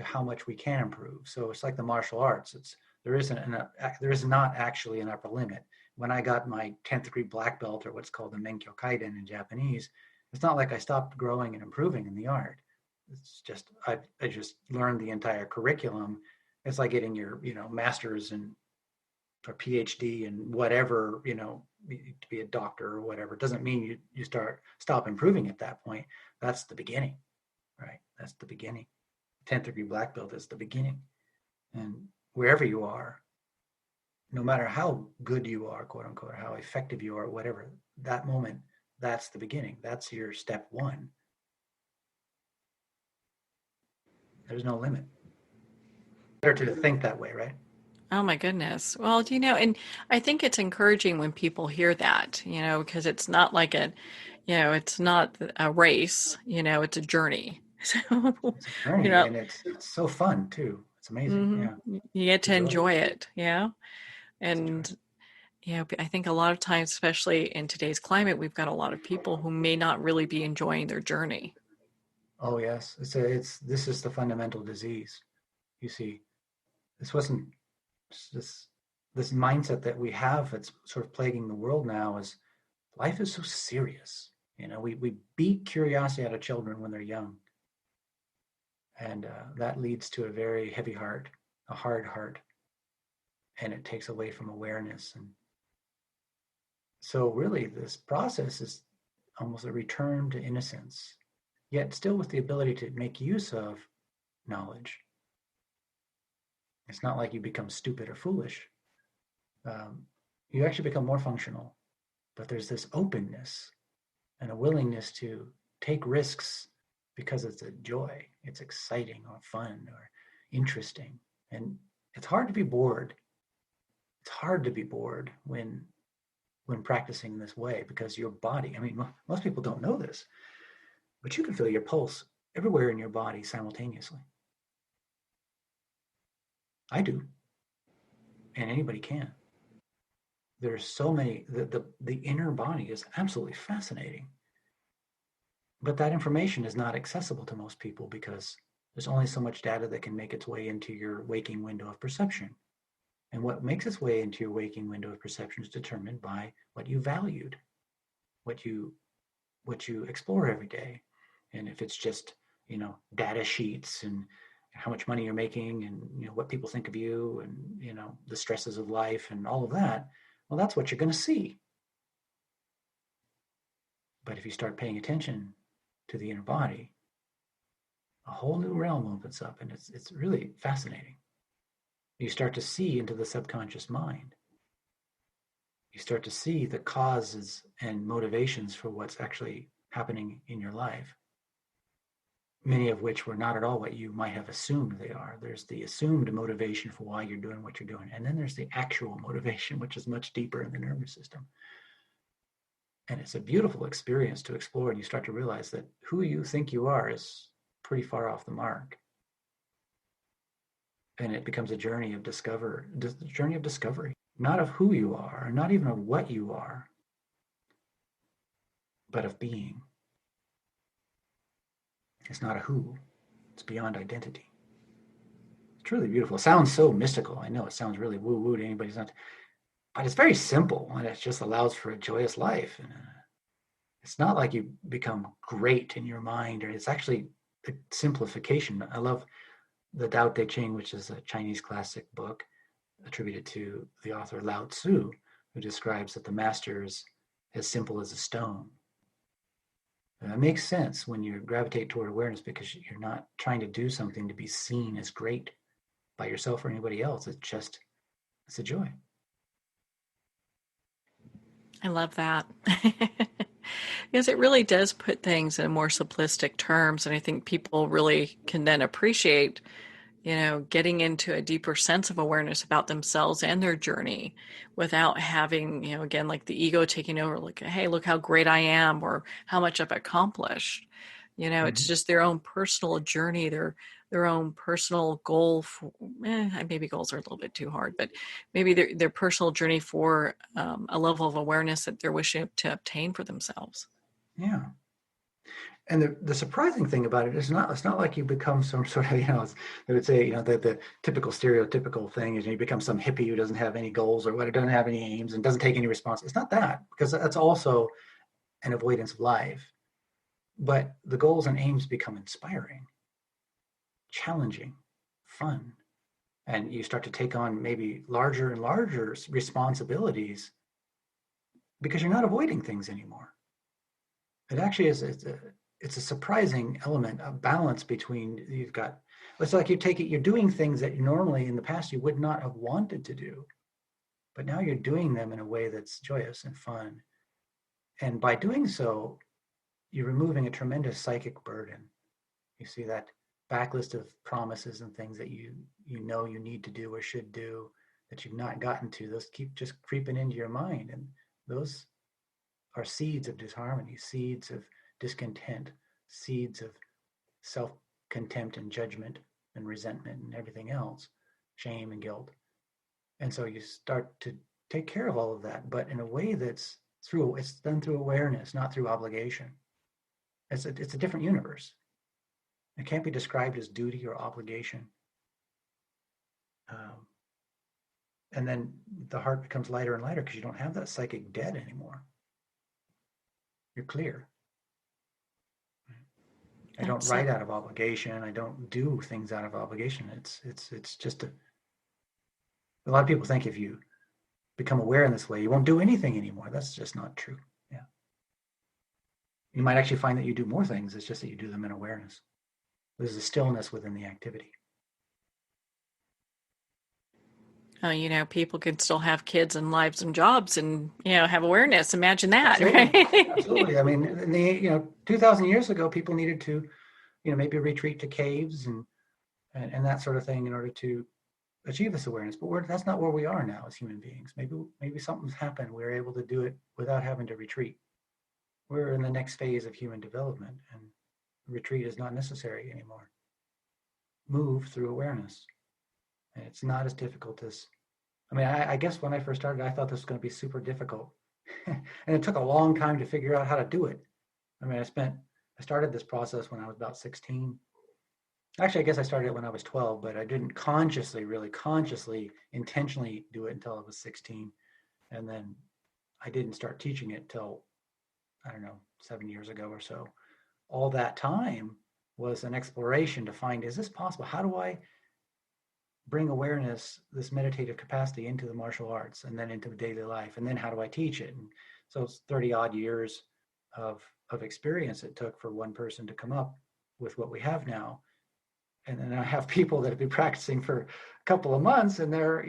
how much we can improve. So it's like the martial arts. There is not actually an upper limit. When I got my 10th degree black belt, or what's called the Menkyo Kaiden in Japanese, it's not like I stopped growing and improving in the art. It's just, I just learned the entire curriculum. It's like getting your, master's or PhD and whatever, to be a doctor or whatever. It doesn't mean you stop improving at that point. That's the beginning, right? That's the beginning. 10th degree black belt is the beginning. And wherever you are, no matter how good you are, quote unquote, how effective you are, whatever, that moment, that's the beginning. That's your step one. There's no limit. Better to think that way, right? Oh my goodness. Well, and I think it's encouraging when people hear that, because it's not like it's not a race, it's a journey. So, It's a journey, and it's so fun too. It's amazing. Mm-hmm. You get to enjoy it. Yeah. And, I think a lot of times, especially in today's climate, we've got a lot of people who may not really be enjoying their journey. Oh yes. This is the fundamental disease. You see, this mindset that we have that's sort of plaguing the world now is life is so serious. We beat curiosity out of children when they're young. And that leads to a very heavy heart, a hard heart. And it takes away from awareness. And so really this process is almost a return to innocence, yet still with the ability to make use of knowledge. It's not like you become stupid or foolish. You actually become more functional, but there's this openness and a willingness to take risks because it's a joy, it's exciting or fun or interesting. And it's hard to be bored. It's hard to be bored when practicing this way, because your body, I mean, most people don't know this, but you can feel your pulse everywhere in your body simultaneously. I do, and anybody can. There's so many, the inner body is absolutely fascinating. But that information is not accessible to most people because there's only so much data that can make its way into your waking window of perception. And what makes its way into your waking window of perception is determined by what you valued, what you explore every day. And if it's just, data sheets and how much money you're making and, what people think of you and, the stresses of life and all of that, well, that's what you're going to see. But if you start paying attention to the inner body, a whole new realm opens up, and it's really fascinating. You start to see into the subconscious mind. You start to see the causes and motivations for what's actually happening in your life, many of which were not at all what you might have assumed they are. There's the assumed motivation for why you're doing what you're doing, and then there's the actual motivation, which is much deeper in the nervous system. And it's a beautiful experience to explore, and you start to realize that who you think you are is pretty far off the mark. And it becomes a journey of discovery, not of who you are, not even of what you are, but of being. It's not a who, it's beyond identity. It's truly beautiful. It sounds so mystical. I know it sounds really woo-woo to anybody who's not, but it's very simple, and it just allows for a joyous life. And it's not like you become great in your mind, or it's actually a simplification. I love the Tao Te Ching, which is a Chinese classic book attributed to the author Lao Tzu, who describes that the master is as simple as a stone. And it makes sense when you gravitate toward awareness, because you're not trying to do something to be seen as great by yourself or anybody else. It's a joy. I love that. Because it really does put things in more simplistic terms. And I think people really can then appreciate, getting into a deeper sense of awareness about themselves and their journey without having, again, like the ego taking over, like, hey, look how great I am or how much I've accomplished. It's just their own personal journey, their own personal goal for, maybe goals are a little bit too hard, but maybe their personal journey for a level of awareness that they're wishing to obtain for themselves. Yeah. And the surprising thing about it is it's not like you become some sort of, they would say, the typical stereotypical thing is you become some hippie who doesn't have any goals or doesn't have any aims and doesn't take any response. It's not that, because that's also an avoidance of life. But the goals and aims become inspiring, challenging, fun. And you start to take on maybe larger and larger responsibilities because you're not avoiding things anymore. It actually is, it's a surprising element of balance between, it's like you're doing things that normally in the past you would not have wanted to do, but now you're doing them in a way that's joyous and fun. And by doing so, you're removing a tremendous psychic burden. You see that backlist of promises and things that you need to do or should do that you've not gotten to. Those keep just creeping into your mind, and those are seeds of disharmony, seeds of discontent, seeds of self-contempt and judgment and resentment and everything else, shame and guilt. And so you start to take care of all of that, but in a way it's done through awareness, not through obligation. It's a different universe. It can't be described as duty or obligation. And then the heart becomes lighter and lighter because you don't have that psychic debt anymore. You're clear. I don't write out of obligation. I don't do things out of obligation. It's just a lot of people think if you become aware in this way, you won't do anything anymore. That's just not true. Yeah. You might actually find that you do more things. It's just that you do them in awareness. There's a stillness within the activity. People can still have kids and lives and jobs and, have awareness. Imagine that, Absolutely. right? Absolutely. I mean, 2,000 years ago, people needed to, maybe retreat to caves and that sort of thing in order to achieve this awareness. But that's not where we are now as human beings. Maybe something's happened. We're able to do it without having to retreat. We're in the next phase of human development, and retreat is not necessary anymore. Move through awareness. And it's not as difficult as, I guess when I first started, I thought this was going to be super difficult. And it took a long time to figure out how to do it. I started this process when I was about 16. Actually, I guess I started it when I was 12, but I didn't really consciously, intentionally do it until I was 16. And then I didn't start teaching it till, 7 years ago or so. All that time was an exploration to find, is this possible? How do I bring awareness, this meditative capacity, into the martial arts and then into daily life? And then how do I teach it? And so it's 30 odd years of experience it took for one person to come up with what we have now. And then I have people that have been practicing for a couple of months, and they're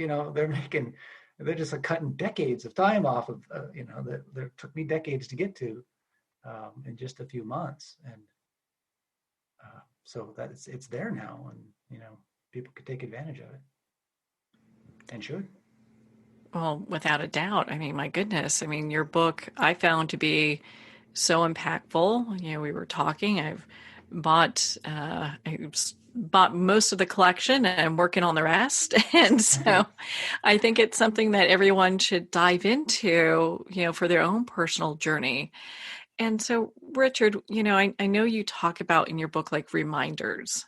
just cutting decades of time off of, that took me decades to get to in just a few months. And so that it's there now, and, people could take advantage of it and should. Well, without a doubt. My goodness. Your book I found to be so impactful. We were talking. I've bought most of the collection and I'm working on the rest. And so I think it's something that everyone should dive into, for their own personal journey. And so, Richard, I know you talk about in your book like reminders.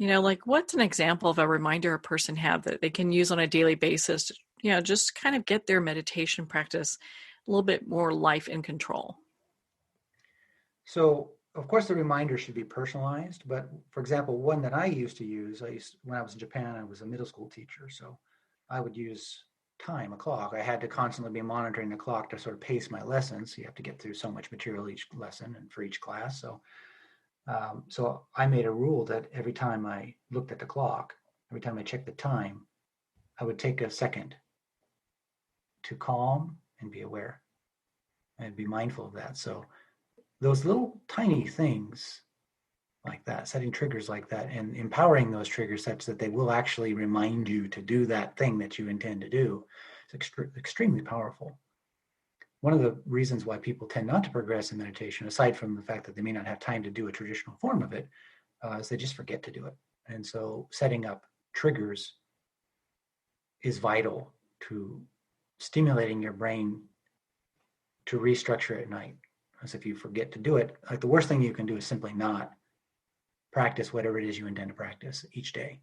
Like what's an example of a reminder a person have that they can use on a daily basis to, just kind of get their meditation practice a little bit more life in control? So, of course, the reminder should be personalized. But for example, one that I used to use, when I was in Japan, I was a middle school teacher. So I would use a clock. I had to constantly be monitoring the clock to sort of pace my lessons. You have to get through so much material each lesson and for each class. So I made a rule that every time I looked at the clock, every time I checked the time, I would take a second to calm and be aware and be mindful of that. So those little tiny things like that, setting triggers like that and empowering those triggers such that they will actually remind you to do that thing that you intend to do, is extremely powerful. One of the reasons why people tend not to progress in meditation, aside from the fact that they may not have time to do a traditional form of it, is they just forget to do it. And so setting up triggers is vital to stimulating your brain to restructure at night. Because if you forget to do it, like the worst thing you can do is simply not practice whatever it is you intend to practice each day.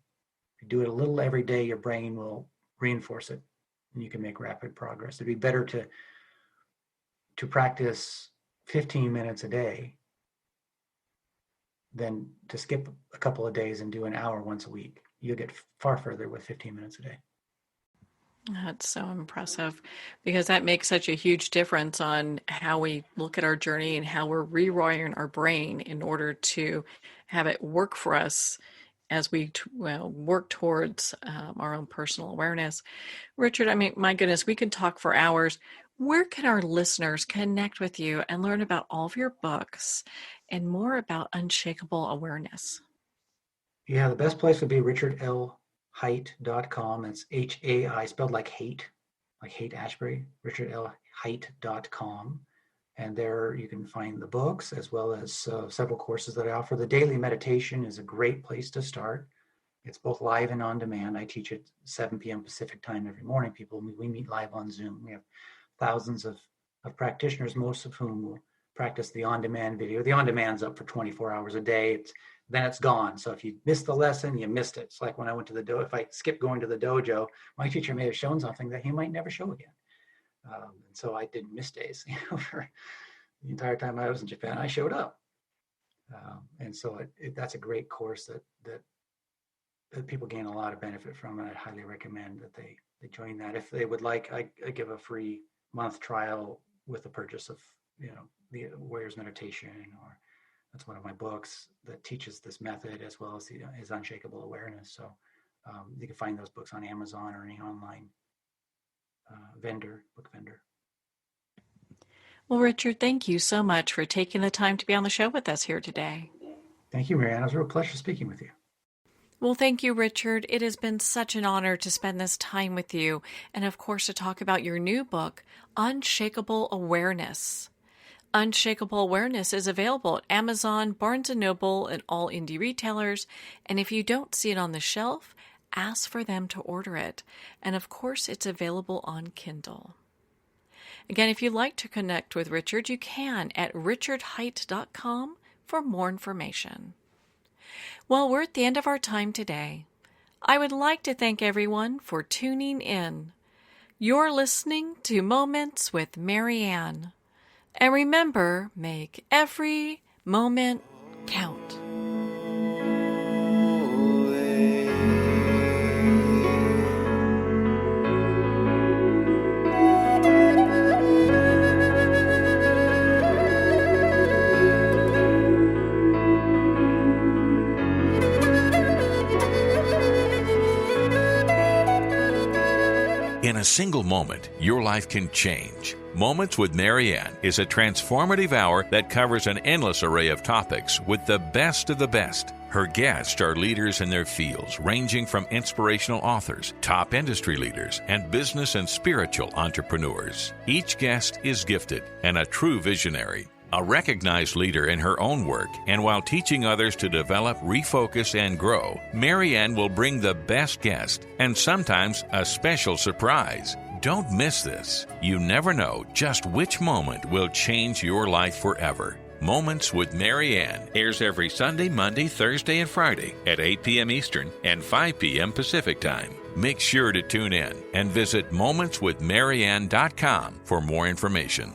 If you do it a little every day, your brain will reinforce it and you can make rapid progress. It'd be better to practice 15 minutes a day than to skip a couple of days and do an hour once a week. You'll get far further with 15 minutes a day. That's so impressive because that makes such a huge difference on how we look at our journey and how we're rewiring our brain in order to have it work for us as we work towards our own personal awareness. Richard, my goodness, we could talk for hours. Where can our listeners connect with you and learn about all of your books and more about Unshakable Awareness? Yeah, the best place would be richard-haight.com. That's H-A-I, spelled like hate Ashbury, richard-haight.com. And there you can find the books as well as several courses that I offer. The daily meditation is a great place to start. It's both live and on demand. I teach at 7 p.m. Pacific time every morning. We meet live on Zoom. We have thousands of practitioners, most of whom will practice the on-demand video. The on-demand's up for 24 hours a day. Then it's gone. So if you missed the lesson, you missed it. It's like when I went to the dojo. If I skipped going to the dojo, my teacher may have shown something that he might never show again. And so I didn't miss days. For the entire time I was in Japan, I showed up. And so that's a great course that people gain a lot of benefit from, and I highly recommend that they join that. If they would like, I give a free month trial with the purchase of the Warrior's Meditation, or that's one of my books that teaches this method, as well as is Unshakable Awareness. So You can find those books on Amazon or any online book vendor. Well, Richard, thank you so much for taking the time to be on the show with us here today. Thank you, Marianne. It was a real pleasure speaking with you. Well, thank you, Richard. It has been such an honor to spend this time with you and, of course, to talk about your new book, Unshakable Awareness. Unshakable Awareness is available at Amazon, Barnes & Noble, and all indie retailers. And if you don't see it on the shelf, ask for them to order it. And, of course, it's available on Kindle. Again, if you'd like to connect with Richard, you can at richard-haight.com for more information. Well, we're at the end of our time today. I would like to thank everyone for tuning in. You're listening to Moments with Marianne. And remember, make every moment count. In a single moment, your life can change. Moments with Marianne is a transformative hour that covers an endless array of topics with the best of the best. Her guests are leaders in their fields, ranging from inspirational authors, top industry leaders, and business and spiritual entrepreneurs. Each guest is gifted and a true visionary, a recognized leader in her own work, and while teaching others to develop, refocus, and grow, Marianne will bring the best guest and sometimes a special surprise. Don't miss this. You never know just which moment will change your life forever. Moments with Marianne airs every Sunday, Monday, Thursday, and Friday at 8 p.m. Eastern and 5 p.m. Pacific Time. Make sure to tune in and visit momentswithmarianne.com for more information.